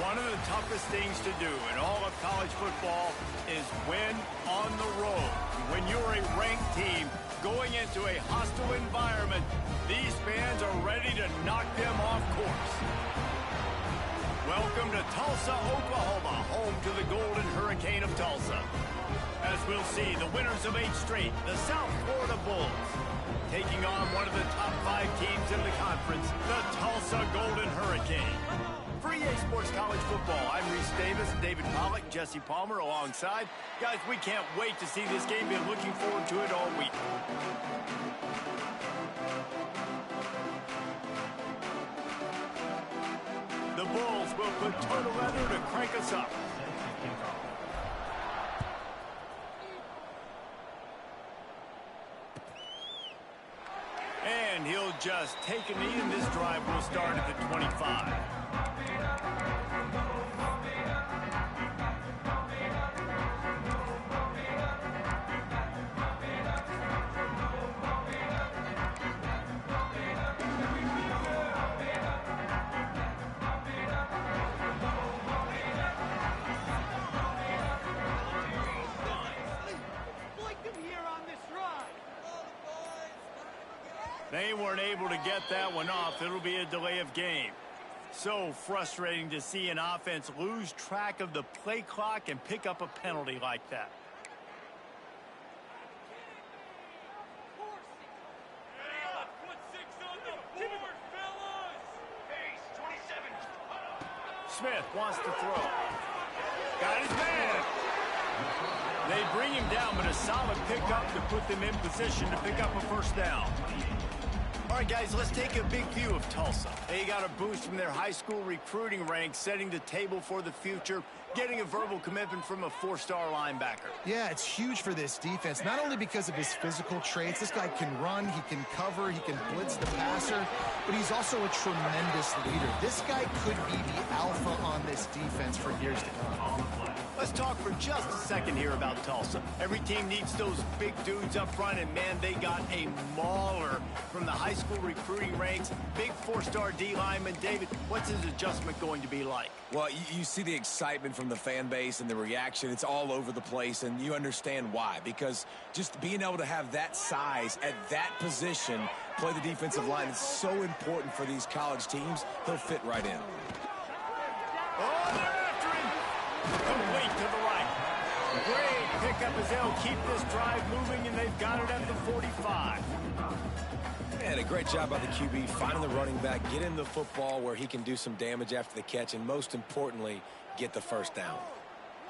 One of the toughest things to do in all of college football is win on the road. When you're a ranked team going into a hostile environment, these fans are ready to knock them off course. Welcome to Tulsa, Oklahoma, home to the Golden Hurricane of Tulsa. As we'll see, the winners of 8 straight, the South Florida Bulls, taking on one of the top 5 teams in the conference, the Tulsa Golden Hurricane. For EA Sports College Football, I'm Reese Davis, David Pollack, Jesse Palmer alongside. Guys, we can't wait to see this game. Been looking forward to it all week. The Bulls will put toe to leather to crank us up. And he'll just take a knee, and this drive will start at the 25. They weren't able to get that one off. It'll be a delay of game. So frustrating to see an offense lose track of the play clock and pick up a penalty like that. Smith wants to throw. Got his man. They bring him down, but a solid pickup to put them in position to pick up a first down. All right, guys, let's take a big view of Tulsa. They got a boost from their high school recruiting ranks, setting the table for the future, getting a verbal commitment from a 4-star linebacker. Yeah, it's huge for this defense, not only because of his physical traits. This guy can run, he can cover, he can blitz the passer, but he's also a tremendous leader. This guy could be the alpha on this defense for years to come. Let's talk for just a second here about Tulsa. Every team needs those big dudes up front, and man, they got a mauler from the high school recruiting ranks. Big 4-star D lineman. David, what's his adjustment going to be like? Well, you see the excitement from the fan base and the reaction. It's all over the place, and you understand why. Because just being able to have that size at that position, play the defensive line, is so important for these college teams. He'll fit right in. Oh, they're after him! Complete to the right. Great pickup as they'll keep this drive moving, and they've got it at the 45. And a great job by the QB, finding the running back, get him the football where he can do some damage after the catch, and most importantly, get the first down.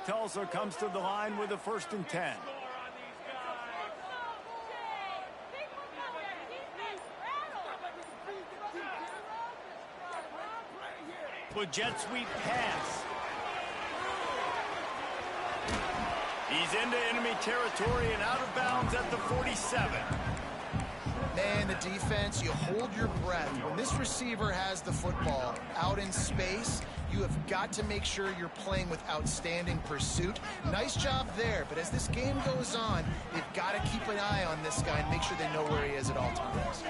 Tulsa comes to the line with a 1st and 10. With jet sweep pass. He's into enemy territory and out of bounds at the 47. Man, the defense, you hold your breath. When this receiver has the football out in space, you have got to make sure you're playing with outstanding pursuit. Nice job there, but as this game goes on, they've got to keep an eye on this guy and make sure they know where he is at all times.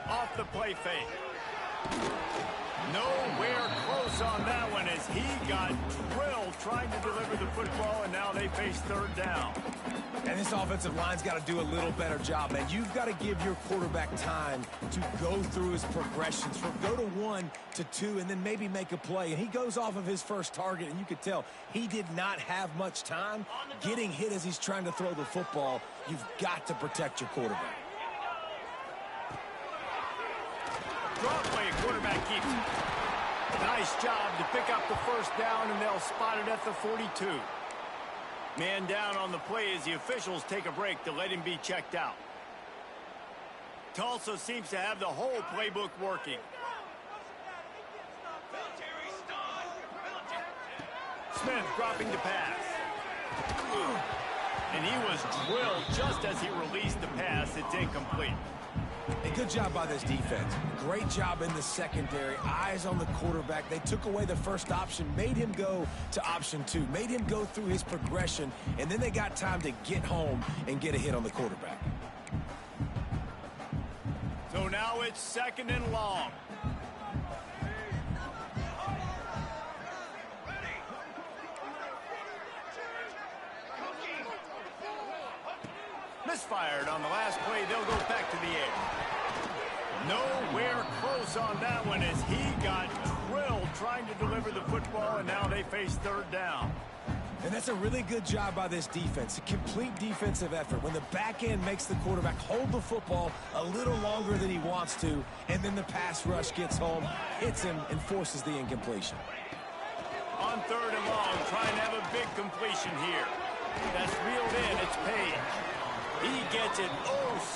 Off the play fake. Nowhere close on that one as he got drilled trying to deliver the football, and now they face 3rd down. And this offensive line's got to do a little better job, man. You've got to give your quarterback time to go through his progressions, from go to 1 to 2, and then maybe make a play. And he goes off of his first target, and you could tell he did not have much time getting hit as he's trying to throw the football. You've got to protect your quarterback. Draw play, quarterback keeps it. Nice job to pick up the first down, and they'll spot it at the 42. Man down on the play as the officials take a break to let him be checked out. Tulsa seems to have the whole playbook working. Smith dropping the pass. And he was drilled just as he released the pass. It's incomplete. A good job by this defense. Great job in the secondary. Eyes on the quarterback. They took away the first option, made him go to option 2, made him go through his progression, and then they got time to get home and get a hit on the quarterback. So now it's 2nd and long. misfired on the last play. They'll go back to the air. Nowhere close on that one as he got drilled trying to deliver the football, and now they face third down. And that's a really good job by this defense, a complete defensive effort. When the back end makes the quarterback hold the football a little longer than he wants to, and then the pass rush gets home, hits him, and forces the incompletion. On third and long, trying to have a big completion here. That's reeled in, it's Page. He gets it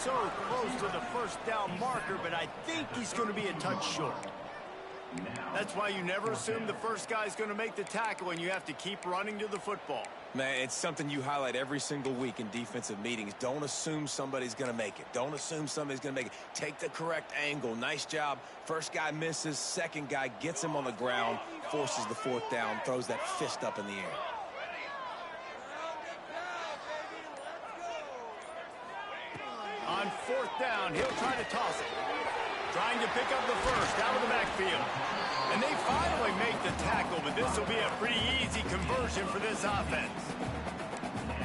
so close to the first down marker, but I think he's going to be a touch short. That's why you never assume the first guy's going to make the tackle, and you have to keep running to the football. Man, it's something you highlight every single week in defensive meetings. Don't assume somebody's going to make it. Don't assume somebody's going to make it. Take the correct angle. Nice job. First guy misses. Second guy gets him on the ground, forces the fourth down, throws that fist up in the air. On fourth down, he'll try to toss it. Trying to pick up the first out of the backfield. And they finally make the tackle, but this will be a pretty easy conversion for this offense.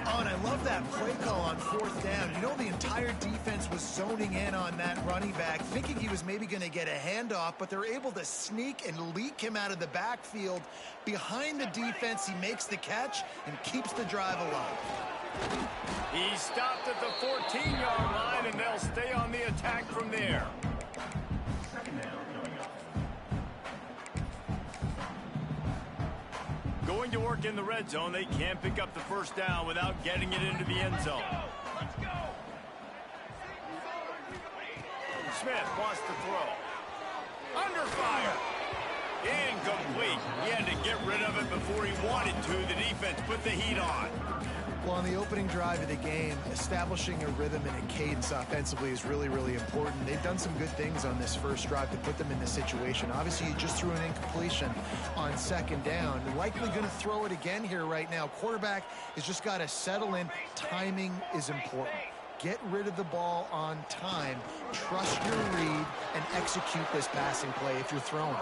Oh, and I love that play call on fourth down. You know, the entire defense was zoning in on that running back, thinking he was maybe going to get a handoff, but they're able to sneak and leak him out of the backfield. Behind the defense, he makes the catch and keeps the drive alive. He stopped at the 14-yard line, and they'll stay on the attack from there. Going to work in the red zone, they can't pick up the first down without getting it into the end zone. Smith wants to throw. Under fire. Incomplete. He had to get rid of it before he wanted to. The defense put the heat on. Well, on the opening drive of the game, establishing a rhythm and a cadence offensively is really, really important. They've done some good things on this first drive to put them in this situation. Obviously, you just threw an incompletion on second down. They're likely going to throw it again here right now. Quarterback has just got to settle in. Timing is important. Get rid of the ball on time. Trust your read and execute this passing play if you're throwing.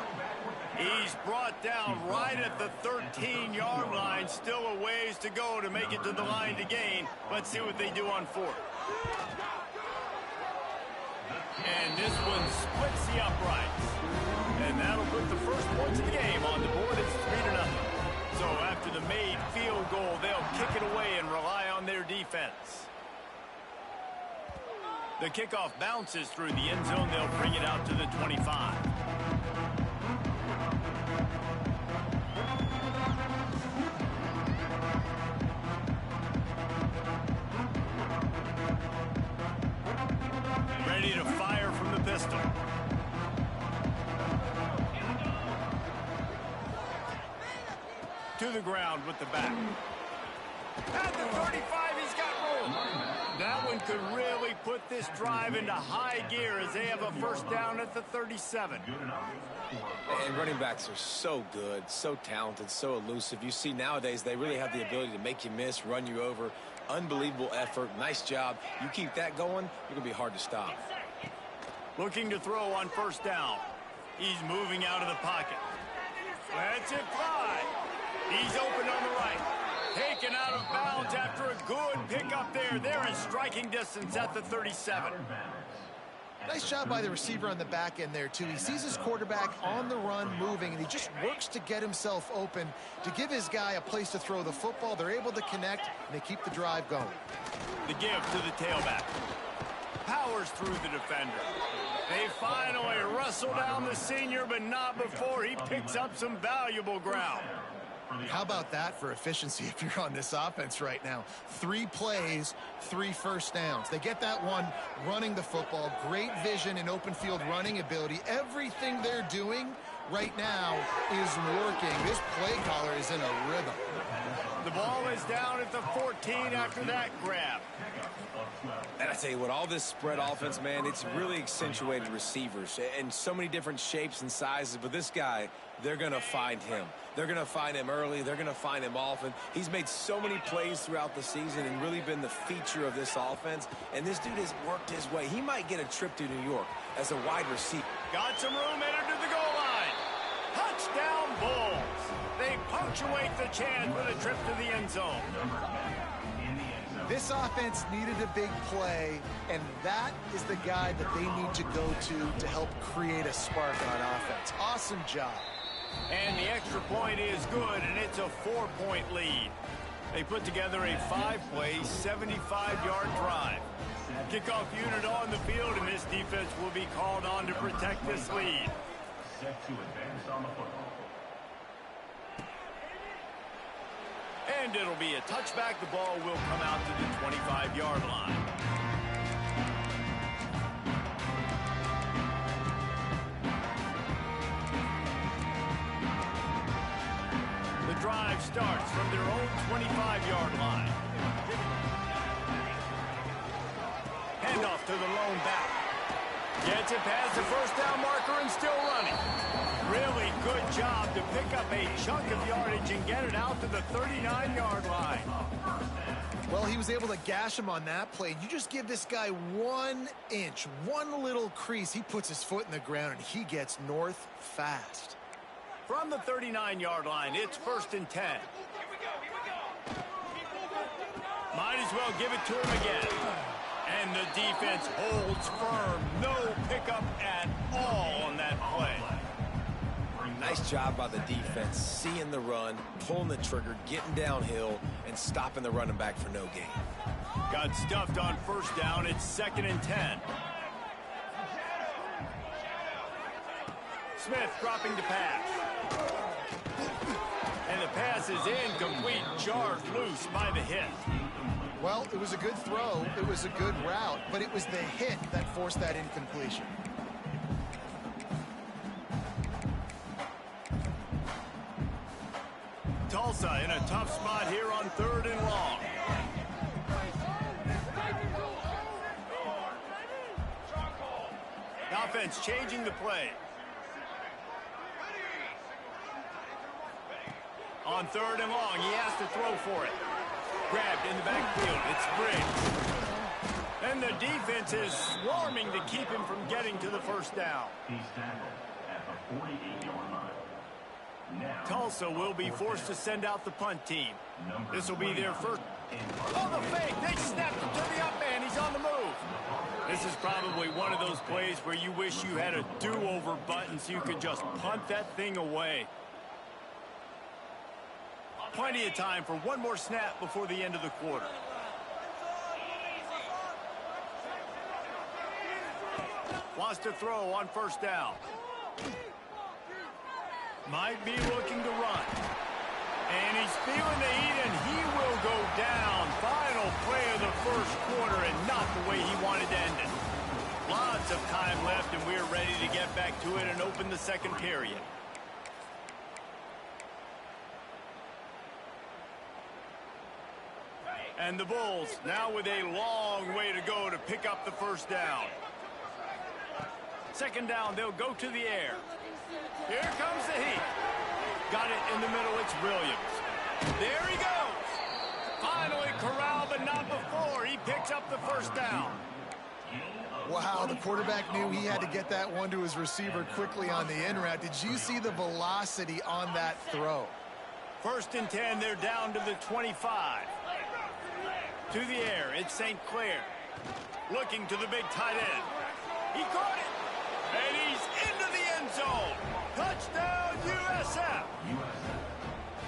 He's brought down right at the 13-yard line. Still a ways to go to make it to the line to gain. Let's see what they do on fourth. And this one splits the uprights. And that'll put the first points of the game on the board. It's 3-0. So after the made field goal, they'll kick it away and rely on their defense. The kickoff bounces through the end zone. They'll bring it out to the 25. Ready to fire from the pistol. To the ground with the back. At the 35, he's got room. That one could really put this drive into high gear as they have a first down at the 37. And running backs are so good, so talented, so elusive. You see nowadays they really have the ability to make you miss, run you over. Unbelievable effort. Nice job. You keep that going, you're going to be hard to stop. Looking to throw on first down. He's moving out of the pocket. Lets it fly. He's open on the right. Taken out of bounds after a good pickup there. They're in striking distance at the 37. Nice job by the receiver on the back end there, too. He sees his quarterback on the run moving, and he just works to get himself open to give his guy a place to throw the football. They're able to connect, and they keep the drive going. The give to the tailback. Powers through the defender. They finally wrestle down the senior, but not before he picks up some valuable ground. How about that for efficiency if you're on this offense right now? 3 plays, 3 first downs. They get that one running the football. Great vision and open field running ability. Everything they're doing right now is working. This play caller is in a rhythm. The ball is down at the 14 after that grab. And I tell you what, all this spread offense, man, it's really accentuated receivers and so many different shapes and sizes. But this guy, they're going to find him. They're going to find him early. They're going to find him often. He's made so many plays throughout the season and really been the feature of this offense. And this dude has worked his way. He might get a trip to New York as a wide receiver. Got some room headed to the goal line. Touchdown Bulls. They punctuate the chance with a trip to the end zone. This offense needed a big play, and that is the guy that they need to go to help create a spark on offense. Awesome job. And the extra point is good, and it's a 4-point lead. They put together a 5-play, 75-yard drive. Kickoff unit on the field, and this defense will be called on to protect this lead. Set to advance on the football. And it'll be a touchback. The ball will come out to the 25-yard line. The drive starts from their own 25-yard line. Handoff to the lone back. Gets it past the first down marker and still running. Really good job to pick up a chunk of yardage and get it out to the 39-yard line. Well, he was able to gash him on that play. You just give this guy 1 inch, one little crease. He puts his foot in the ground, and he gets north fast. From the 39-yard line, it's 1st and 10. Might as well give it to him again. And the defense holds firm. No pickup at all on that play. Nice job by the defense, seeing the run, pulling the trigger, getting downhill, and stopping the running back for no gain. Got stuffed on 1st down. It's 2nd and 10. Smith dropping to pass. And the pass is incomplete, jarred loose by the hit. Well, it was a good throw. It was a good route, but it was the hit that forced that incompletion. Tulsa in a tough spot here on 3rd and long. Offense changing the play. On 3rd and long, he has to throw for it. Grabbed in the backfield. It's Briggs. And the defense is swarming to keep him from getting to the 1st down. He's tackled at the 48-yard line. Now, Tulsa will be forced to send out the punt team. This will be their first. Oh, the fake. They snapped him to the up man. He's on the move. This is probably one of those plays where you wish you had a do-over button so you could just punt that thing away. Plenty of time for one more snap before the end of the quarter. Wants to throw on 1st down. Might be looking to run. And he's feeling the heat, and he will go down. Final play of the 1st quarter, and not the way he wanted to end it. Lots of time left, and we're ready to get back to it and open the 2nd period. And the Bulls now with a long way to go to pick up the 1st down. 2nd down, they'll go to the air. Here comes the heat. Got it in the middle, it's Williams. There he goes. Finally corralled, but not before. He picks up the 1st down. Wow, the quarterback knew he had to get that one to his receiver quickly on the in route. Did you see the velocity on that throw? 1st and 10, they're down to the 25. To the air, it's St. Clair. Looking to the big tight end. He caught it, and he's into the end zone. Touchdown, USF.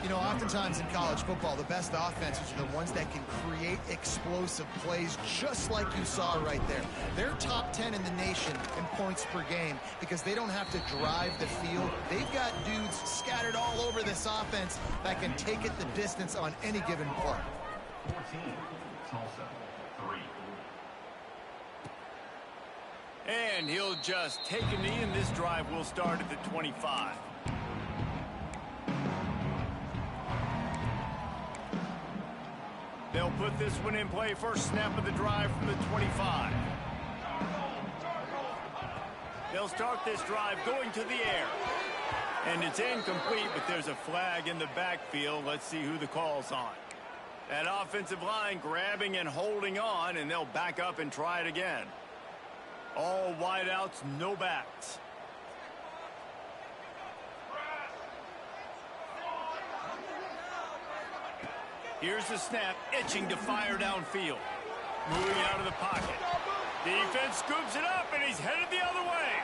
You know, oftentimes in college football, the best offenses are the ones that can create explosive plays, just like you saw right there. They're top 10 in the nation in points per game because they don't have to drive the field. They've got dudes scattered all over this offense that can take it the distance on any given play. 14, Tulsa, 3. And he'll just take a knee, and this drive will start at the 25. They'll put this one in play. First snap of the drive from the 25. They'll start this drive going to the air. And it's incomplete, but there's a flag in the backfield. Let's see who the call's on. That offensive line grabbing and holding on, and they'll back up and try it again. All wideouts, no backs. Here's the snap, itching to fire downfield. Moving out of the pocket. Defense scoops it up, and he's headed the other way.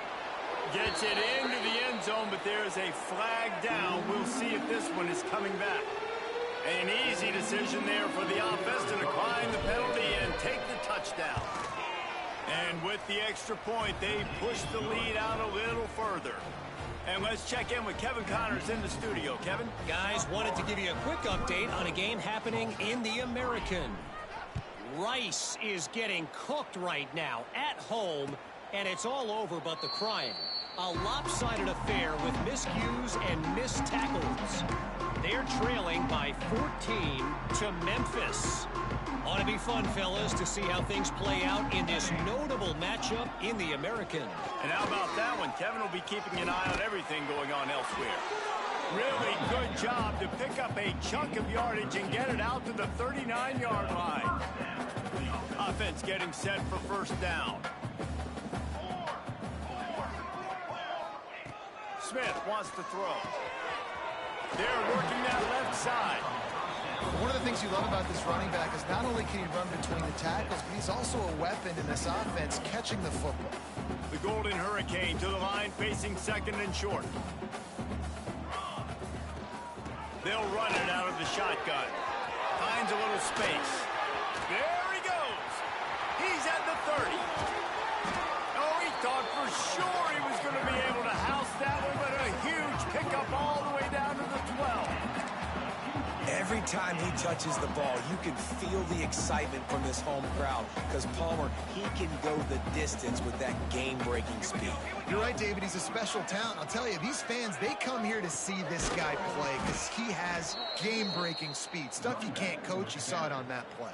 Gets it into the end zone, but there's a flag down. We'll see if this one is coming back. An easy decision there for the offense to decline the penalty and take the touchdown. And with the extra point, they push the lead out a little further. And let's check in with Kevin Connors in the studio. Kevin? Guys, wanted to give you a quick update on a game happening in the American. Rice is getting cooked right now at home, and it's all over but the crying. A lopsided affair with miscues and missed tackles. They're trailing by 14 to Memphis. Ought to be fun, fellas, to see how things play out in this notable matchup in the American. And how about that one? Kevin will be keeping an eye on everything going on elsewhere. Really good job to pick up a chunk of yardage and get it out to the 39-yard line. Offense getting set for first down. Smith wants to throw. They're working that left side. One of the things you love about this running back is not only can he run between the tackles, but he's also a weapon in this offense catching the football. The Golden Hurricane to the line, facing second and short. They'll run it out of the shotgun. Finds a little space. There he goes. He's at the 30. Oh, he thought for sure he was going to be able to house that one, but a huge pickup all the way down to the 12. Every time he touches the ball, you can feel the excitement from this home crowd because Palmer, he can go the distance with that game-breaking speed. You're right, David. He's a special talent. I'll tell you, these fans, they come here to see this guy play because he has game-breaking speed. Stuff you can't coach. You saw it on that play.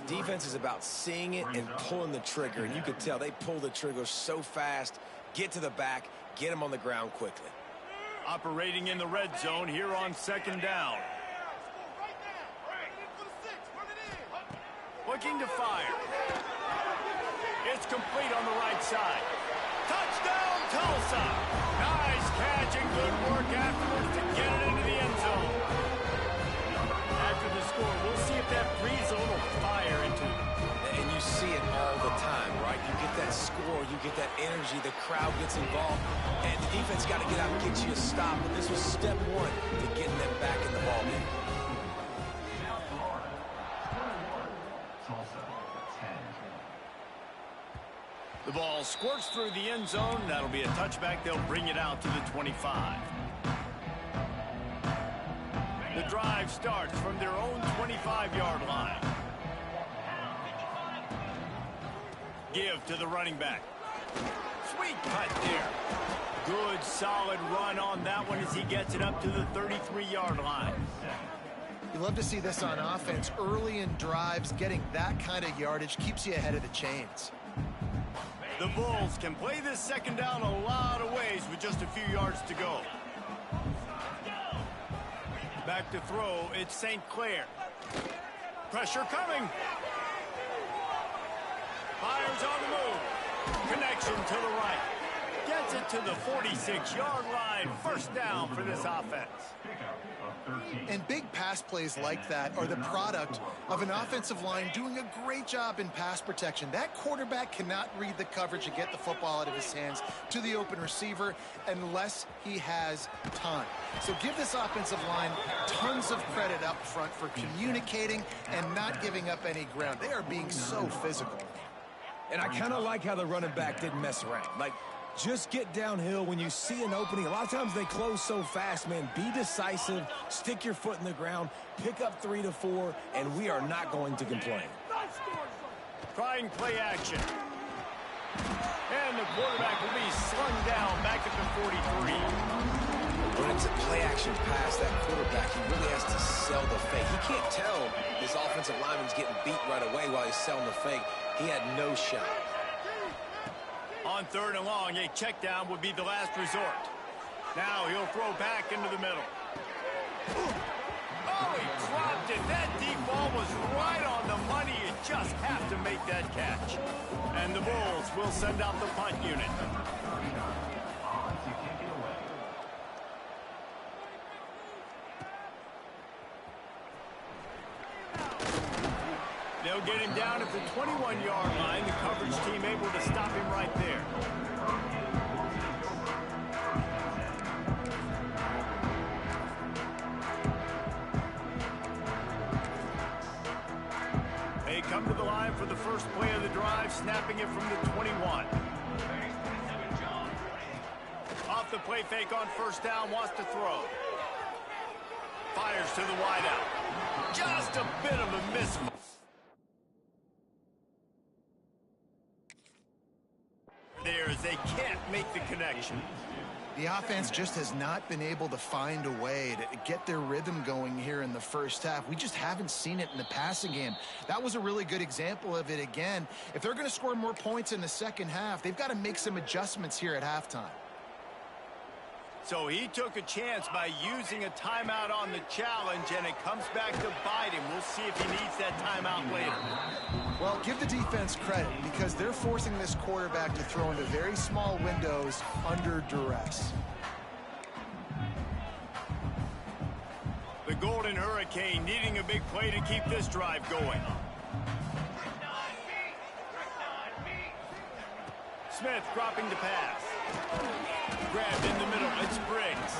Defense is about seeing it and pulling the trigger, and you could tell they pull the trigger so fast, get to the back, get him on the ground quickly. Operating in the red zone here on second down. Looking to fire. It's complete on the right side. Touchdown, Tulsa! Nice catch and good work afterwards to get it into the end zone. After the score, we'll see if that breathes a little fire into it. And you see it all the time, right? You get that score, you get that energy, the crowd gets involved, and the defense got to get out and get you a stop. But this was step one to getting them back in the ballgame. Tulsa, 10. The ball squirts through the end zone. That'll be a touchback. They'll bring it out to the 25. The drive starts from their own 25-yard line. Give to the running back. Sweet cut there. Good, solid run on that one as he gets it up to the 33-yard line. You love to see this on offense. Early in drives, getting that kind of yardage keeps you ahead of the chains. The Bulls can play this second down a lot of ways with just a few yards to go. Back to throw, it's St. Clair. Pressure coming. Fires on the move. Connection to the right. Gets it to the 46-yard line. First down for this offense. And big pass plays like that are the product of an offensive line doing a great job in pass protection. That quarterback cannot read the coverage and get the football out of his hands to the open receiver unless he has time. So give this offensive line tons of credit up front for communicating and not giving up any ground. They are being so physical. And I kind of like how the running back didn't mess around. Like, just get downhill when you see an opening. A lot of times they close so fast, man. Be decisive, stick your foot in the ground, pick up 3 to 4, and we are not going to complain. Trying play action. And the quarterback will be slung down back at the 43. When it's a play-action pass, that quarterback, he really has to sell the fake. He can't tell his offensive lineman's getting beat right away while he's selling the fake. He had no shot. On third and long, a check down would be the last resort. Now he'll throw back into the middle. Oh, he dropped it. That deep ball was right on the money. You just have to make that catch. And the Bulls will send out the punt unit. they'll get him down at the 21-yard line. The coverage team able to stop him right there. They come to the line for the first play of the drive, snapping it from the 21. Off the play fake on first down, wants to throw. Fires to the wideout. Just a bit of a miss. There as they can't make the connection. The offense just has not been able to find a way to get their rhythm going here in the first half. We just haven't seen it in the passing game. That was a really good example of it again. If they're going to score more points in the second half, they've got to make some adjustments here at halftime. So he took a chance by using a timeout on the challenge, and it comes back to bite him. We'll see if he needs that timeout later. Well, give the defense credit because they're forcing this quarterback to throw into very small windows under duress. The Golden Hurricane needing a big play to keep this drive going. Smith dropping the pass. Grabbed in the middle, it's Briggs.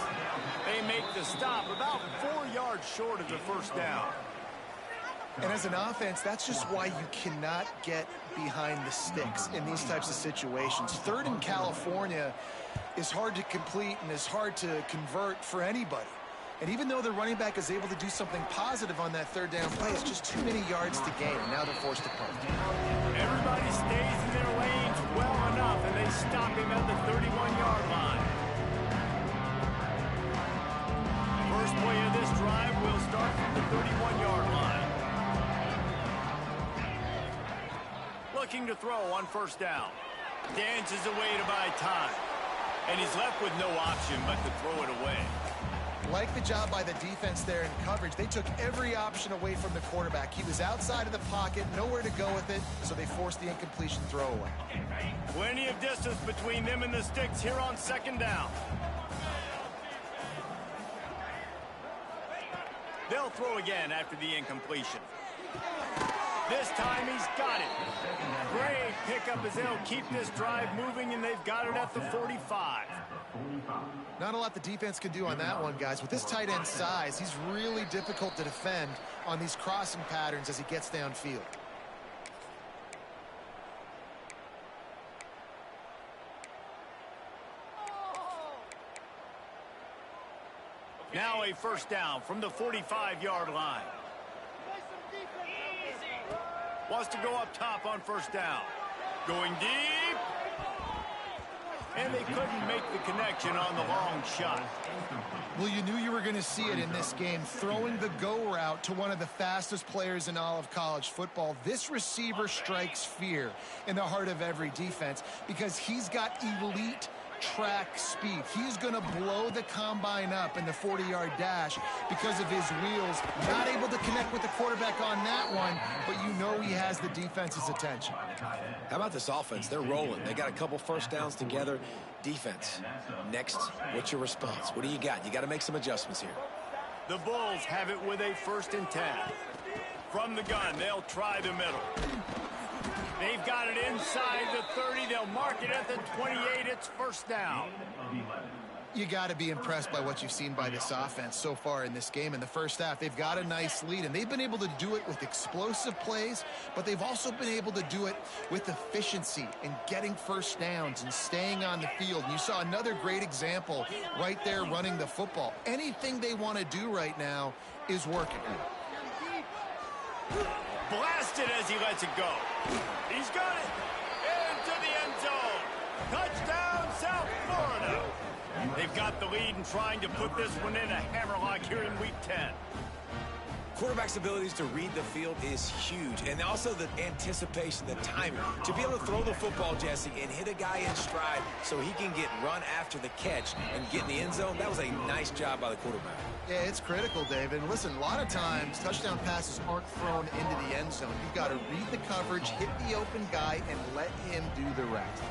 They make the stop about 4 yards short of the first down. And as an offense, that's just why you cannot get behind the sticks in these types of situations. Third in California is hard to complete and is hard to convert for anybody. And even though the running back is able to do something positive on that third down play, it's just too many yards to gain. Now they're forced to punt. Everybody stays in their lanes well enough, and they stop him at the 31-yard line. First play of this drive will start from the 31-yard line. Looking to throw on first down. Dances away to buy time. And he's left with no option but to throw it away. Like the job by the defense there in coverage. They took every option away from the quarterback. He was outside of the pocket, nowhere to go with it, so they forced the incompletion throwaway. Plenty of distance between them and the sticks here on second down. They'll throw again after the incompletion. This time he's got it. Great pickup as they'll keep this drive moving, and they've got it at the 45. Not a lot the defense can do on that one, guys. With this tight end size, he's really difficult to defend on these crossing patterns as he gets downfield. Now a first down from the 45-yard line. Wants to go up top on first down. Going deep. And they couldn't make the connection on the long shot. Well, you knew you were going to see it in this game. Throwing the go route to one of the fastest players in all of college football. This receiver strikes fear in the heart of every defense because he's got elite track speed. He's going to blow the combine up in the 40-yard dash because of his wheels. Not able to connect with the quarterback on that one, but you know he has the defense's attention. How about this offense? They're rolling. They got a couple first downs together. Defense, next, what's your response? What do you got? You got to make some adjustments here. The Bulls have it with a 1st and 10. From the gun, they'll try the middle. They've got it inside the 30. They'll mark it at the 28. It's first down. You got to be impressed by what you've seen by this offense so far in this game. In the first half, they've got a nice lead, and they've been able to do it with explosive plays, but they've also been able to do it with efficiency and getting first downs and staying on the field. And you saw another great example right there running the football. Anything they want to do right now is working. Blasted as he lets it go. He's got it. Into the end zone. Touchdown, South Florida. They've got the lead and trying to put this one in a hammerlock here in Week 10. Quarterback's abilities to read the field is huge, and also the anticipation, the timing. To be able to throw the football, Jesse, and hit a guy in stride so he can get run after the catch and get in the end zone, that was a nice job by the quarterback. Yeah, it's critical, David. Listen, a lot of times touchdown passes aren't thrown into the end zone. You've got to read the coverage, hit the open guy, and let him do the rest.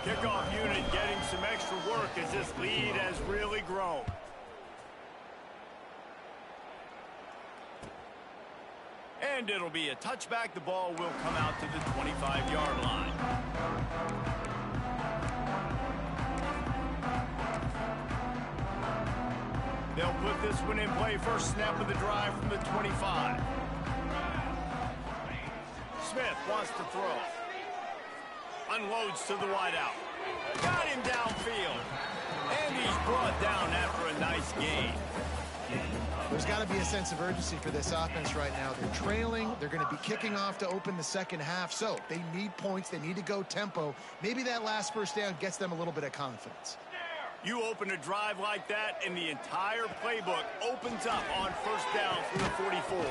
Kickoff unit getting some extra work as this lead has really grown. And And it'll be a touchback. The ball will come out to the 25-yard line. They'll put this one in play. First snap of the drive from the 25. Smith wants to throw. Unloads to the wideout. Got him downfield. And he's brought down after a nice gain. There's got to be a sense of urgency for this offense right now. They're trailing. They're going to be kicking off to open the second half. So they need points. They need to go tempo. Maybe that last first down gets them a little bit of confidence. You open a drive like that, and the entire playbook opens up on first down from the 44.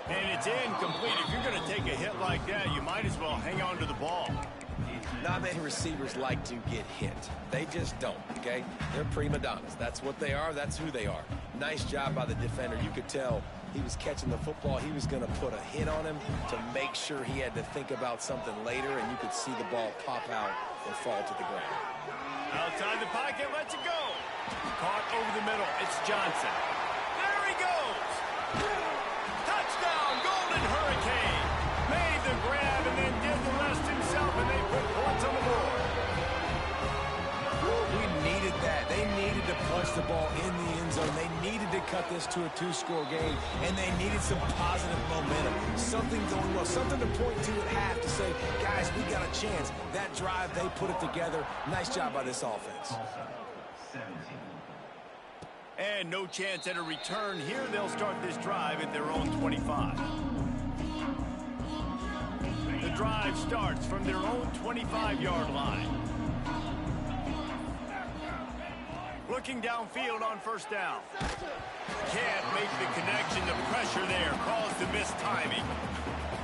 And it's incomplete. If you're going to take a hit like that, you might as well hang on to the ball. Not many receivers like to get hit. They just don't, okay? They're prima donnas. That's what they are. That's who they are. Nice job by the defender. You could tell he was catching the football. He was going to put a hit on him to make sure he had to think about something later, and you could see the ball pop out and fall to the ground. Outside the pocket, lets it go. Caught over the middle. It's Johnson. There he goes. Touchdown, Golden Hurricane. Made the grab and then did the rest himself, and they put points on the board. We needed that. They needed to punch the ball in the end zone. They needed to cut this to a two-score game, and they needed some positive momentum. Something going well, something to point to at half to say, guys, we got a chance. That drive, they put it together. Nice job by this offense. And no chance at a return here. They'll start this drive at their own 25. The drive starts from their own 25-yard line. Looking downfield on first down. Can't make the connection. The pressure there caused the missed timing.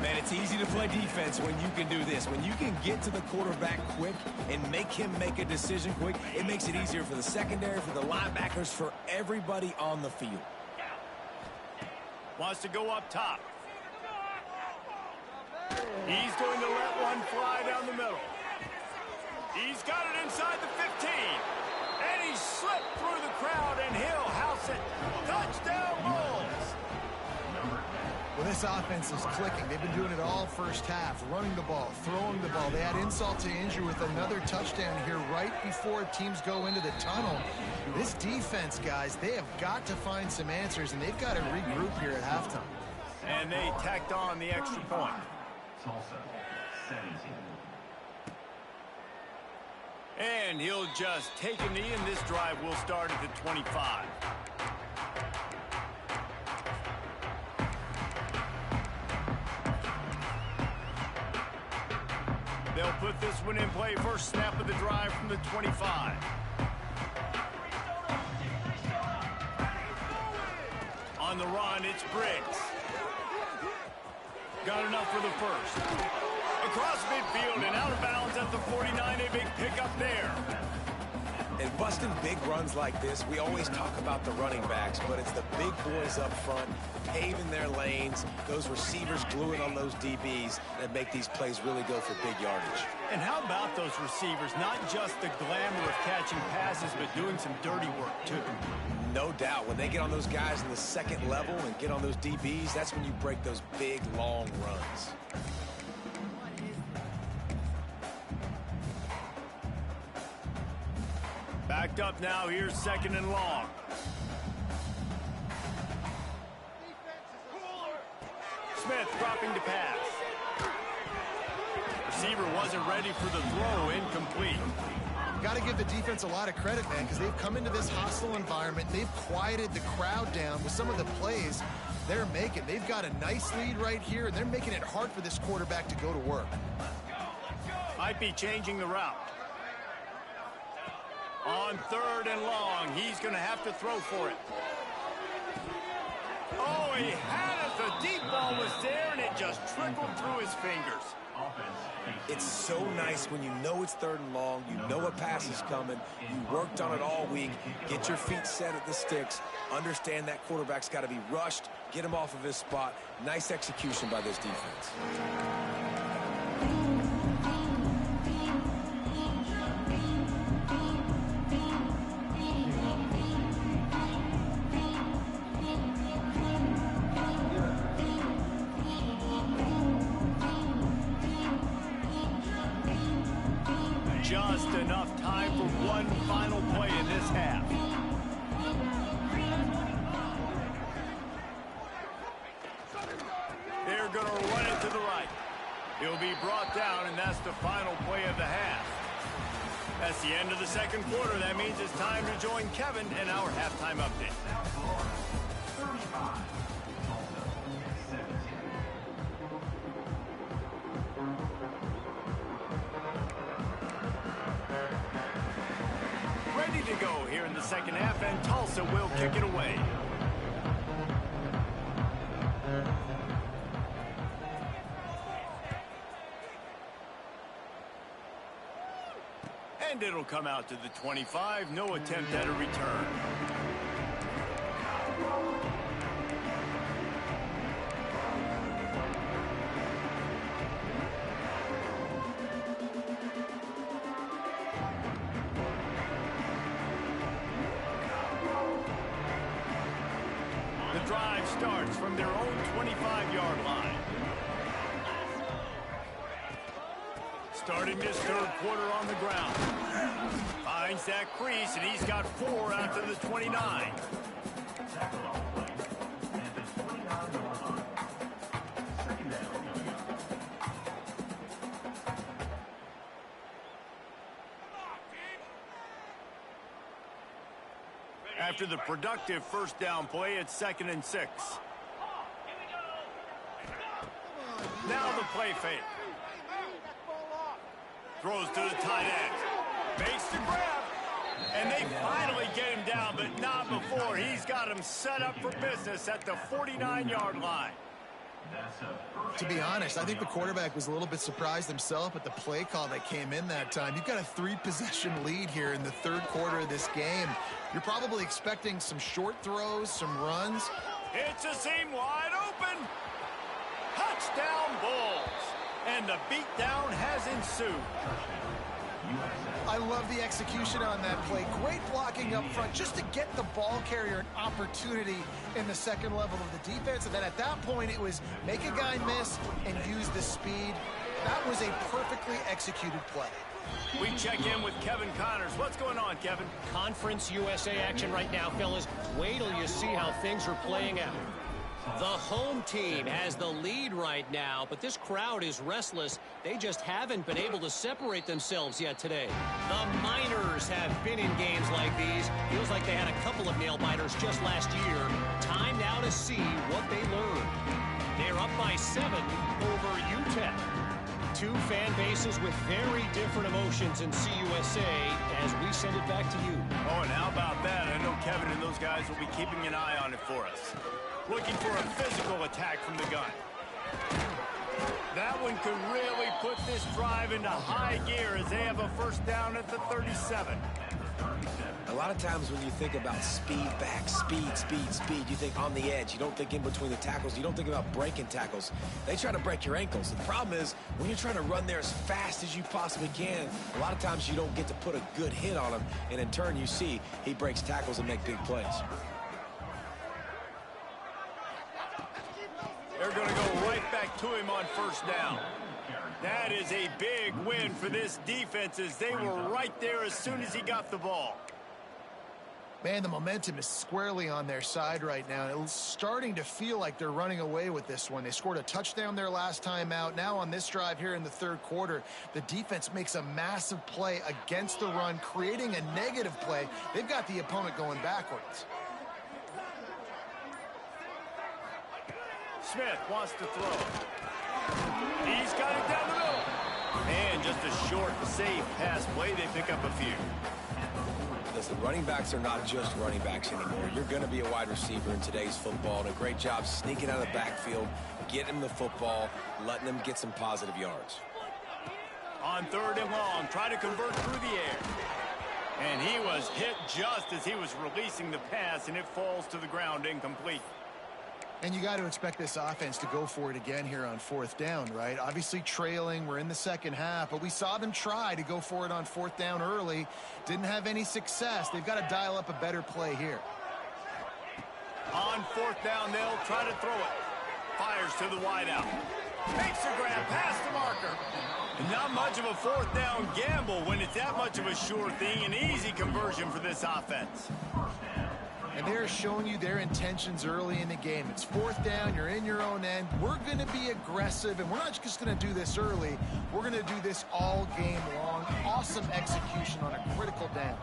Man, it's easy to play defense when you can do this. When you can get to the quarterback quick and make him make a decision quick, it makes it easier for the secondary, for the linebackers, for everybody on the field. Wants to go up top. He's going to let one fly down the middle. He's got it inside the 15. And he slipped through the crowd, and he'll house it. Touchdown, Bulls. Well, this offense is clicking. They've been doing it all first half, running the ball, throwing the ball. They had insult to injury with another touchdown here right before teams go into the tunnel. This defense, guys, they have got to find some answers, and they've got to regroup here at halftime. And they tacked on the extra point. Tulsa, 17. And he'll just take a knee, and this drive will start at the 25. They'll put this one in play. First snap of the drive from the 25. On the run, it's Briggs. Got enough for the first. Across midfield and out of bounds at the 49. A big pickup there. And busting big runs like this, we always talk about the running backs, but it's the big boys up front, paving their lanes, those receivers gluing on those DBs that make these plays really go for big yardage. And how about those receivers? Not just the glamour of catching passes, but doing some dirty work, too. No doubt. When they get on those guys in the second level and get on those DBs, that's when you break those big, long runs. Backed up now. Here's second and long. Smith dropping to pass. Receiver wasn't ready for the throw. Incomplete. Got to give the defense a lot of credit, man, because they've come into this hostile environment. They've quieted the crowd down with some of the plays they're making. They've got a nice lead right here, and they're making it hard for this quarterback to go to work. Might be changing the route. On third and long, he's going to have to throw for it. Oh, he had it. The deep ball was there, and it just trickled through his fingers. It's so nice when you know it's third and long, you know a pass is coming, you worked on it all week, get your feet set at the sticks, understand that quarterback's got to be rushed, get him off of his spot. Nice execution by this defense. time for one final play in this half. They're going to run it to the right. He'll be brought down, and that's the final play of the half. That's the end of the second quarter. That means it's time to join Kevin in our halftime update. Ready to go here in the second half, and Tulsa will kick it away. And it'll come out to the 25. No attempt at a return. The drive starts from their own 25-yard line. Starting this third quarter on the ground. Finds that crease, and he's got 4 out to the 29. After the productive first down play, it's 2nd and 6. Now the play fake. Throws to the tight end. Makes the grab. And they finally get him down, but not before. He's got him set up for business at the 49-yard line. To be honest, I think the quarterback was a little bit surprised himself at the play call that came in that time. You've got a 3-possession lead here in the third quarter of this game. You're probably expecting some short throws, some runs. It's a seam wide open. Touchdown Bulls. And the beatdown has ensued. I love the execution on that play. Great blocking up front just to get the ball carrier an opportunity in the second level of the defense. And then at that point, it was make a guy miss and use the speed. That was a perfectly executed play. We check in with Kevin Connors. What's going on, Kevin? Conference USA action right now, fellas. Wait till you see how things are playing out. The home team has the lead right now, but this crowd is restless. They just haven't been able to separate themselves yet today. The Miners have been in games like these. Feels like they had a couple of nail-biters just last year. Time now to see what they learned. They're up by 7 over UTEP. Two fan bases with very different emotions in CUSA as we send it back to you. Oh, and how about that? I know Kevin and those guys will be keeping an eye on it for us. Looking for a physical attack from the gun. That one could really put this drive into high gear as they have a first down at the 37. A lot of times when you think about speed back, speed, you think on the edge. You don't think in between the tackles. You don't think about breaking tackles. They try to break your ankles. The problem is when you're trying to run there as fast as you possibly can, a lot of times you don't get to put a good hit on him. And in turn, you see he breaks tackles and make big plays. They're going to go right back to him on first down. That is a big win for this defense as they were right there as soon as he got the ball. Man, the momentum is squarely on their side right now. It's starting to feel like they're running away with this one. They scored a touchdown their last time out. Now on this drive here in the third quarter, the defense makes a massive play against the run, creating a negative play. They've got the opponent going backwards. Smith wants to throw. He's got it down the middle. And just a short, safe pass play. They pick up a few. Listen, running backs are not just running backs anymore. You're going to be a wide receiver in today's football, and a great job sneaking out of the backfield, getting them the football, letting them get some positive yards. On third and long, try to convert through the air. And he was hit just as he was releasing the pass, and it falls to the ground incomplete. And you got to expect this offense to go for it again here on fourth down, right? Obviously trailing, we're in the second half, but we saw them try to go for it on fourth down early. Didn't have any success. They've got to dial up a better play here. On fourth down, they'll try to throw it. Fires to the wideout. Makes the grab past the marker. And not much of a fourth down gamble when it's that much of a sure thing. An easy conversion for this offense. And they're showing you their intentions early in the game. It's fourth down, you're in your own end. We're going to be aggressive, and we're not just going to do this early. We're going to do this all game long. Awesome execution on a critical down.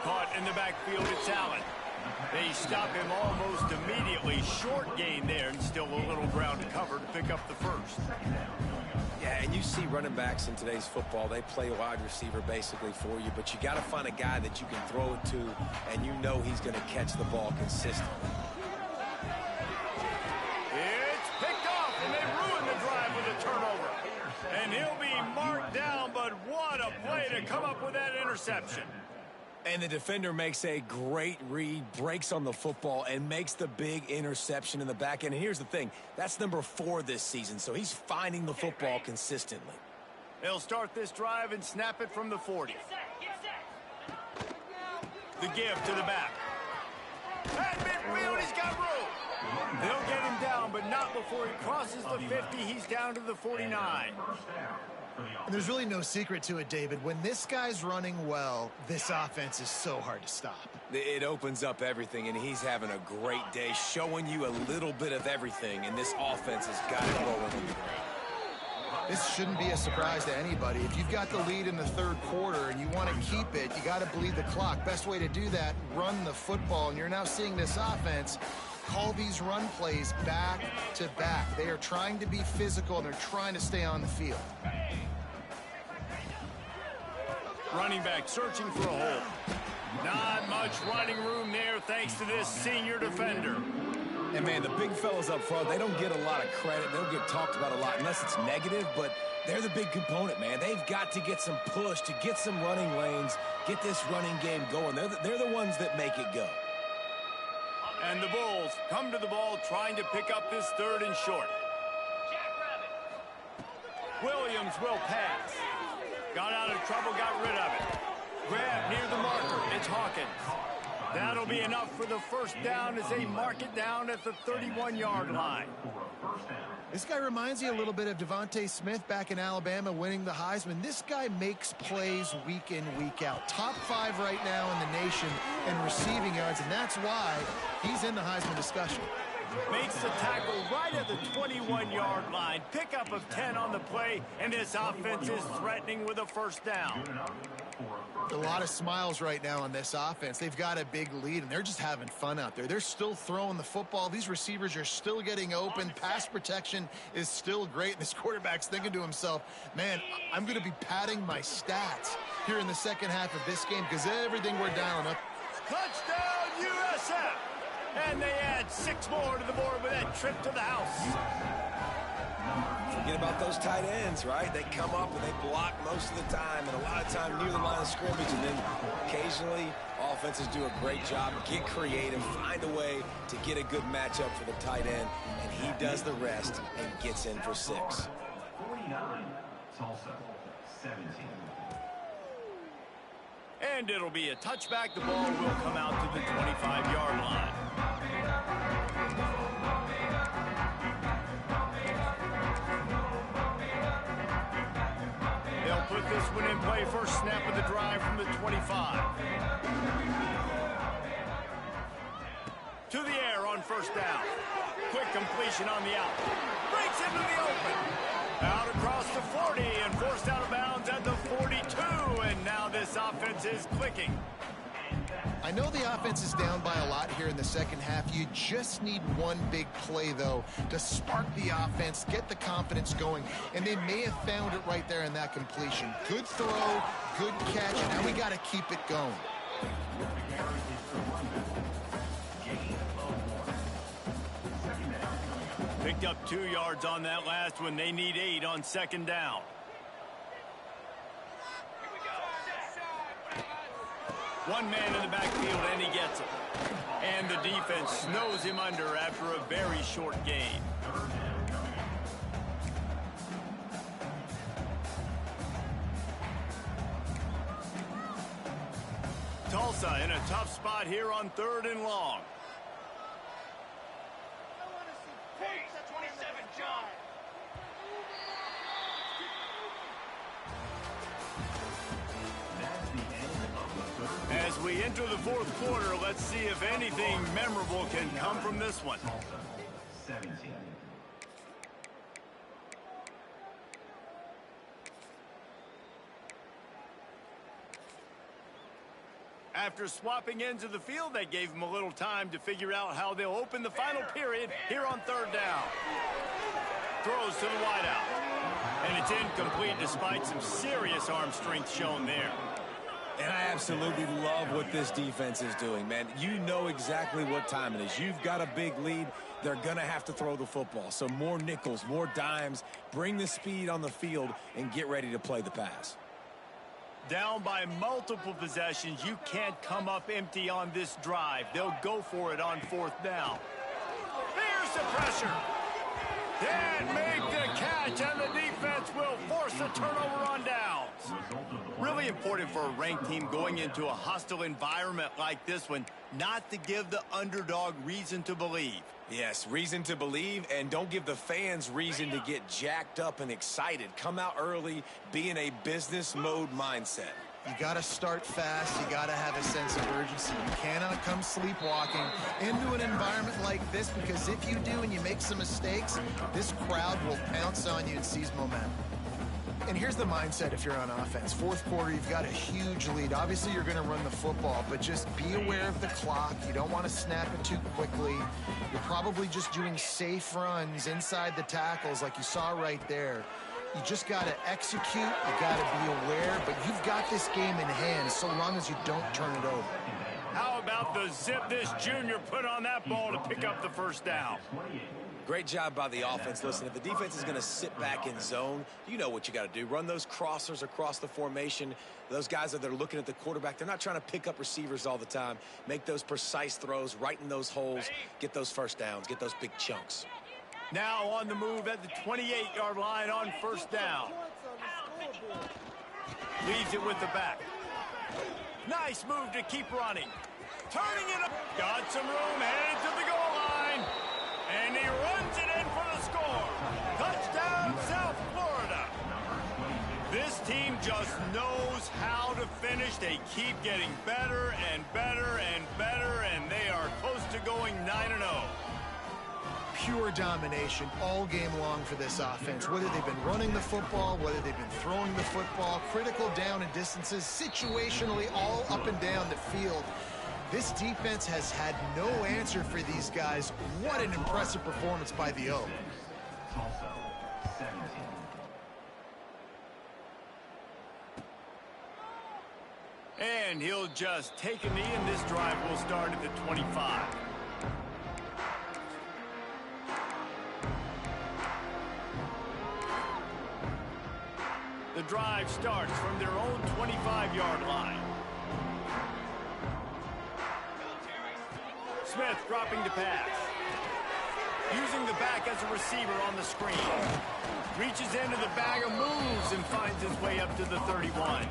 Caught in the backfield, it's Allen. They stop him almost immediately. Short gain there, and still a little ground to cover to pick up the first. Yeah, and you see running backs in today's football, they play wide receiver basically for you, but you got to find a guy that you can throw it to, and you know he's going to catch the ball consistently. It's picked off, and they ruin the drive with a turnover. And he'll be marked down, but what a play to come up with that interception. And the defender makes a great read, breaks on the football, and makes the big interception in the back end. And here's the thing, that's number 4 this season, so he's finding the football consistently. They'll start this drive and snap it from the 40. The give to the back. At midfield, he's got room. They'll get him down, but not before he crosses the 50. He's down to the 49. And there's really no secret to it, David. When this guy's running well, this offense is so hard to stop. It opens up everything, and he's having a great day, showing you a little bit of everything, and this offense has got it rolling. This shouldn't be a surprise to anybody. If you've got the lead in the third quarter and you want to keep it, you got to bleed the clock. Best way to do that, run the football. And you're now seeing this offense call these run plays back to back. They are trying to be physical, and they're trying to stay on the field. Running back searching for a hole. Not much running room there thanks to this senior defender. And, man, the big fellas up front, they don't get a lot of credit. They don't get talked about a lot unless it's negative, but they're the big component, man. They've got to get some push to get some running lanes, get this running game going. They're the ones that make it go. And the Bulls come to the ball trying to pick up this third and short. Williams will pass. Got out of trouble, got rid of it. Grab near the marker. It's Hawkins. That'll be enough for the first down as they mark it down at the 31-yard line. This guy reminds you a little bit of Devontae Smith back in Alabama winning the Heisman. This guy makes plays week in, week out. Top 5 right now in the nation in receiving yards, and that's why he's in the Heisman discussion. Makes the tackle right at the 21-yard line. Pickup of 10 on the play, and this offense is threatening with a first down. A lot of smiles right now on this offense. They've got a big lead, and they're just having fun out there. They're still throwing the football. These receivers are still getting open. Pass protection is still great, and this quarterback's thinking to himself, man, I'm going to be padding my stats here in the second half of this game because everything we're dialing up. Touchdown, USF! And they add 6 more to the board with that trip to the house. Forget about those tight ends, right? They come up and they block most of the time, and a lot of time near the line of scrimmage, and then occasionally offenses do a great job, get creative, find a way to get a good matchup for the tight end, and he does the rest and gets in for 6. 49, Tulsa, 17. And it'll be a touchback. The ball will come out to the 25-yard line. They'll put this one in play. First snap of the drive from the 25. To the air on first down. Quick completion on the out. Breaks into the open. Out across the 40 and forced out of bounds at the 42. And now this offense is clicking. I know the offense is down by a lot here in the second half. You just need one big play, though, to spark the offense, get the confidence going, and they may have found it right there in that completion. Good throw, good catch, and now we got to keep it going. Picked up 2 yards on that last one. They need 8 on second down. One man in the backfield, and he gets it. And the defense snows him under after a very short gain. Tulsa in a tough spot here on 3rd and long. As we enter the fourth quarter, let's see if anything memorable can come from this one. 17. After swapping ends of the field, they gave them a little time to figure out how they'll open the final period here on third down. Throws to the wideout. And it's incomplete despite some serious arm strength shown there. And I absolutely love what this defense is doing, man. You know exactly what time it is. You've got a big lead. They're going to have to throw the football. So more nickels, more dimes, bring the speed on the field, and get ready to play the pass. Down by multiple possessions, you can't come up empty on this drive. They'll go for it on fourth down. Here's the pressure. And make the catch, and the defense will force a turnover on downs. Really important for a ranked team going into a hostile environment like this one, not to give the underdog reason to believe. Yes, reason to believe, and don't give the fans reason to get jacked up and excited. Come out early, be in a business mode mindset. You got to start fast. You got to have a sense of urgency. You cannot come sleepwalking into an environment like this, because if you do and you make some mistakes, this crowd will pounce on you and seize momentum. And here's the mindset if you're on offense. Fourth quarter, you've got a huge lead. Obviously, you're going to run the football, but just be aware of the clock. You don't want to snap it too quickly. You're probably just doing safe runs inside the tackles like you saw right there. You just got to execute. You got to be aware, but you've got this game in hand so long as you don't turn it over. How about the zip this junior put on that ball to pick up the first down? Great job by the offense. Listen, if the defense is going to sit back in zone, you know what you got to do. Run those crossers across the formation. Those guys that are looking at the quarterback, they're not trying to pick up receivers all the time. Make those precise throws right in those holes. Get those first downs. Get those big chunks. Now on the move at the 28-yard line on first down. Leaves it with the back. Nice move to keep running. Turning it up. Got some room, headed to the goal line. And he runs it in for the score. Touchdown, South Florida. This team just knows how to finish. They keep getting better and better and better, and they are close to going 9-0. Pure domination all game long for this offense. Whether they've been running the football, whether they've been throwing the football, critical down and distances, situationally all up and down the field. This defense has had no answer for these guys. What an impressive performance by the O. Tulsa, 17. And he'll just take a knee, and this drive will start at the 25. The drive starts from their own 25-yard line. Smith dropping to pass. Using the back as a receiver on the screen. Reaches into the bag of moves and finds his way up to the 31.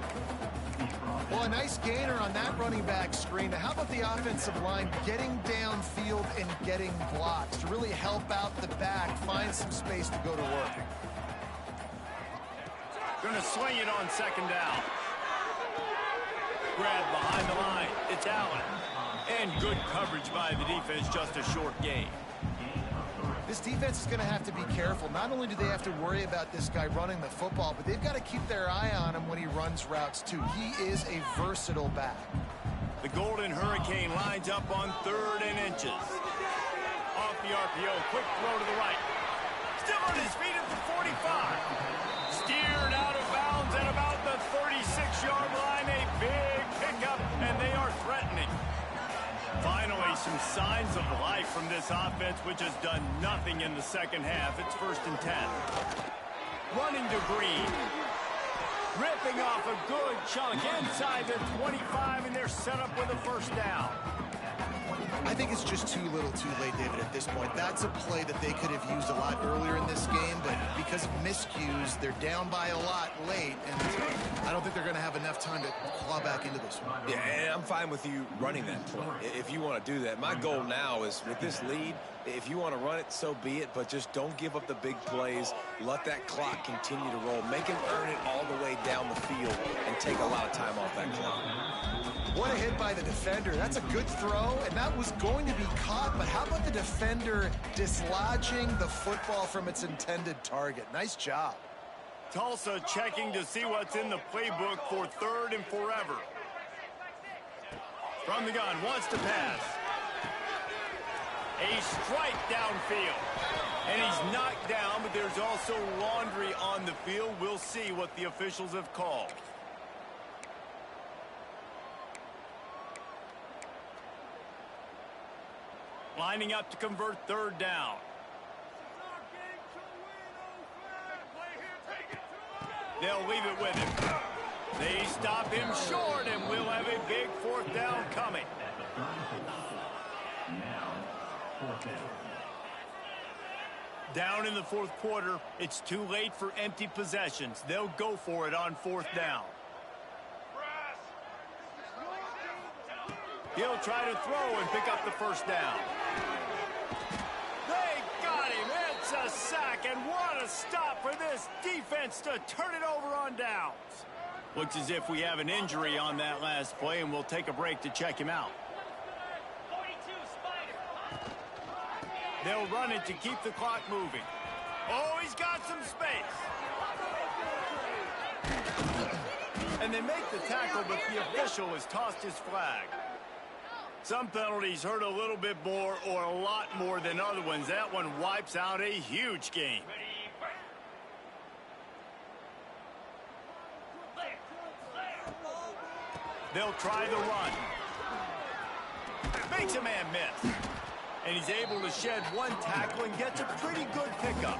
Well, a nice gainer on that running back screen. Now, how about the offensive line getting downfield and getting blocks to really help out the back, find some space to go to work? Going to swing it on second down. Grab behind the line. It's Allen. And good coverage by the defense, just a short gain. This defense is going to have to be careful. Not only do they have to worry about this guy running the football, but they've got to keep their eye on him when he runs routes too. He is a versatile back. The Golden Hurricane lines up on 3rd and inches. Off the RPO, quick throw to the right. Still on his feet at the 45. Steered out of bounds at about the 36-yard line. A big pickup, and they are threatening. Finally, some signs of life from this offense, which has done nothing in the second half. It's 1st and 10. Running to Green. Ripping off a good chunk inside the 25, and they're set up with a first down. I think it's just too little too late, David, at this point. That's a play that they could have used a lot earlier in this game, but because of miscues, they're down by a lot late, and I don't think they're going to have enough time to claw back into this one. Yeah, and I'm fine with you running that play if you want to do that. My goal now is with this lead, if you want to run it, so be it, but just don't give up the big plays. Let that clock continue to roll. Make him earn it all the way down the field and take a lot of time off that clock. What a hit by the defender. That's a good throw, and that was going to be caught, but how about the defender dislodging the football from its intended target? Nice job. Tulsa checking to see what's in the playbook for 3rd and forever. From the gun, wants to pass. A strike downfield. And he's knocked down, but there's also laundry on the field. We'll see what the officials have called. Lining up to convert 3rd down. They'll leave it with him. They stop him short, and we'll have a big 4th down coming. Down in the 4th quarter, it's too late for empty possessions. They'll go for it on 4th down. He'll try to throw and pick up the 1st down. They got him. It's a sack, and what a stop for this defense to turn it over on downs. Looks as if we have an injury on that last play, and we'll take a break to check him out. They'll run it to keep the clock moving. Oh, he's got some space. And they make the tackle, but the official has tossed his flag. Some penalties hurt a little bit more or a lot more than other ones. That one wipes out a huge game. They'll try the run. Makes a man miss. And he's able to shed one tackle and gets a pretty good pickup.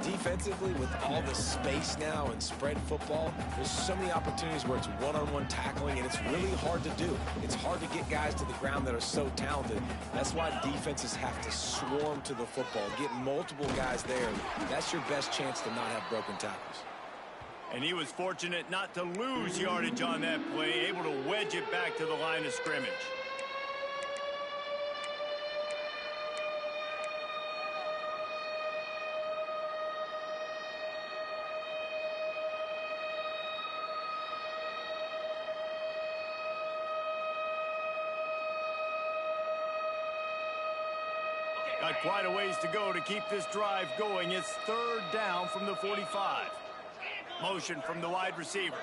Defensively, with all the space now and spread football, there's so many opportunities where it's one-on-one tackling, and it's really hard to do. It's hard to get guys to the ground that are so talented. That's why defenses have to swarm to the football, get multiple guys there. That's your best chance to not have broken tackles. And he was fortunate not to lose yardage on that play, able to wedge it back to the line of scrimmage. Got quite a ways to go to keep this drive going. It's 3rd down from the 45. Motion from the wide receiver.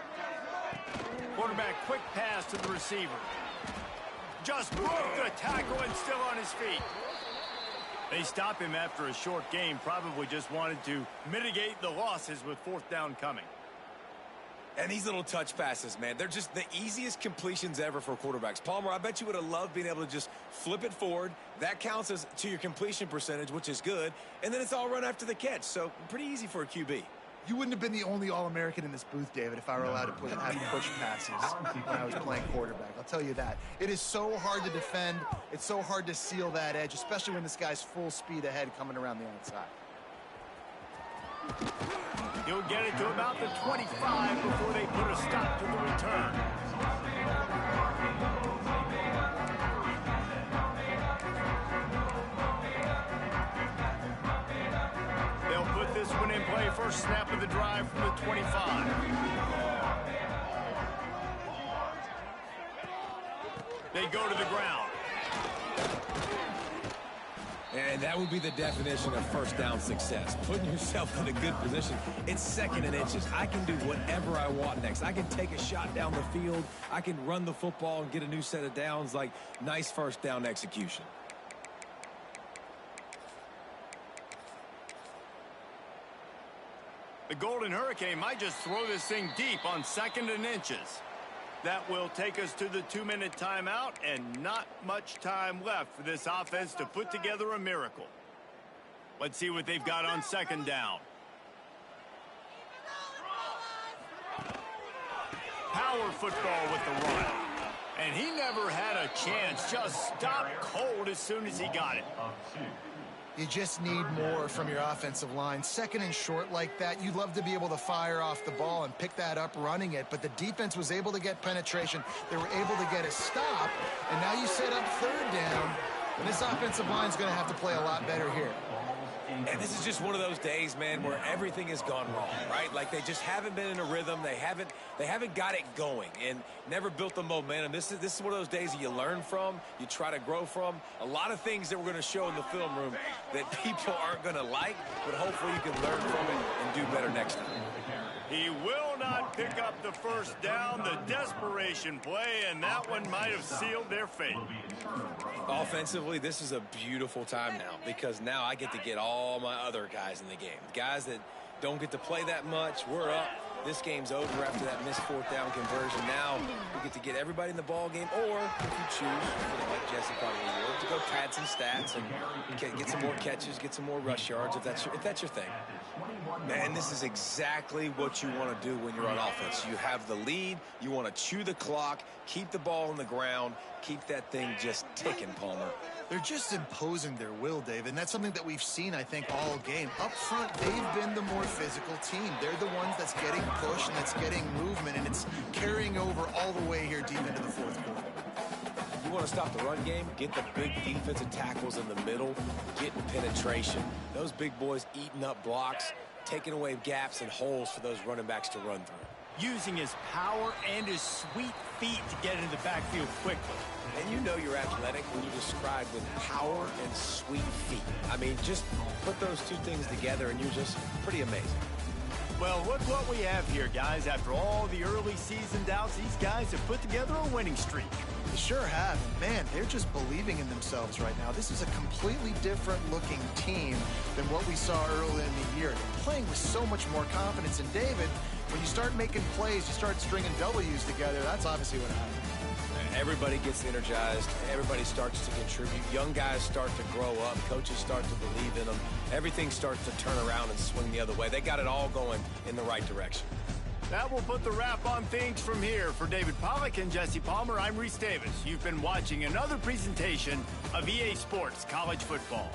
Quarterback quick pass to the receiver. Just broke the tackle and still on his feet. They stop him after a short game. Probably just wanted to mitigate the losses with 4th down coming. And these little touch passes, man, they're just the easiest completions ever for quarterbacks. Palmer, I bet you would have loved being able to just flip it forward. That counts as to your completion percentage, which is good. And then it's all run after the catch. So pretty easy for a QB. You wouldn't have been the only All-American in this booth, David, if I were allowed to have push passes when I was playing quarterback. I'll tell you that. It is so hard to defend. It's so hard to seal that edge, especially when this guy's full speed ahead coming around the outside. He'll get it to about the 25 before they put a stop to the return. They'll put this one in play. First snap of the drive from the 25. They go to the ground. And that would be the definition of 1st down success. Putting yourself in a good position. It's 2nd and inches. I can do whatever I want next. I can take a shot down the field. I can run the football and get a new set of downs. Like, nice 1st down execution. The Golden Hurricane might just throw this thing deep on 2nd and inches. That will take us to the 2-minute timeout, and not much time left for this offense to put together a miracle. Let's see what they've got on 2nd down. Power football with the run. And he never had a chance. Just stopped cold as soon as he got it. You just need more from your offensive line. Second and short like that, you'd love to be able to fire off the ball and pick that up running it, but the defense was able to get penetration. They were able to get a stop, and now you set up third down, and this offensive line's going to have to play a lot better here. And this is just one of those days, man, where everything has gone wrong, right? Like they just haven't been in a rhythm. They haven't got it going and never built the momentum. This is one of those days that you learn from, you try to grow from. A lot of things that we're going to show in the film room that people aren't going to like, but hopefully you can learn from it and do better next time. He will not pick up the first down. The desperation play, and that one might have sealed their fate. Offensively, this is a beautiful time now because now I get to get all my other guys in the game. Guys that don't get to play that much, we're up. This game's over after that missed fourth down conversion. Now we get to get everybody in the ball game, or if you choose, like Jesse probably would, to go pad some stats and get some more catches, get some more rush yards if that's your thing. Man, this is exactly what you want to do when you're on offense. You have the lead, you want to chew the clock, keep the ball on the ground, keep that thing just ticking, Palmer. They're just imposing their will, Dave, and that's something that we've seen, I think, all game. Up front, they've been the more physical team. They're the ones that's getting pushed and that's getting movement, and it's carrying over all the way here deep into the fourth quarter. You want to stop the run game, get the big defensive tackles in the middle, getting penetration. Those big boys eating up blocks, taking away gaps and holes for those running backs to run through. Using his power and his sweet feet to get into the backfield quickly. And you know you're athletic when you describe with power and sweet feet. I mean, just put those two things together and you're just pretty amazing. Well, look what we have here, guys. After all the early season doubts, these guys have put together a winning streak. They sure have. Man, they're just believing in themselves right now. This is a completely different looking team than what we saw early in the year. They're playing with so much more confidence. And David, when you start making plays, you start stringing W's together, that's obviously what happens. Everybody gets energized. Everybody starts to contribute. Young guys start to grow up. Coaches start to believe in them. Everything starts to turn around and swing the other way. They got it all going in the right direction. That will put the wrap on things from here. For David Pollack and Jesse Palmer, I'm Reese Davis. You've been watching another presentation of EA Sports College Football.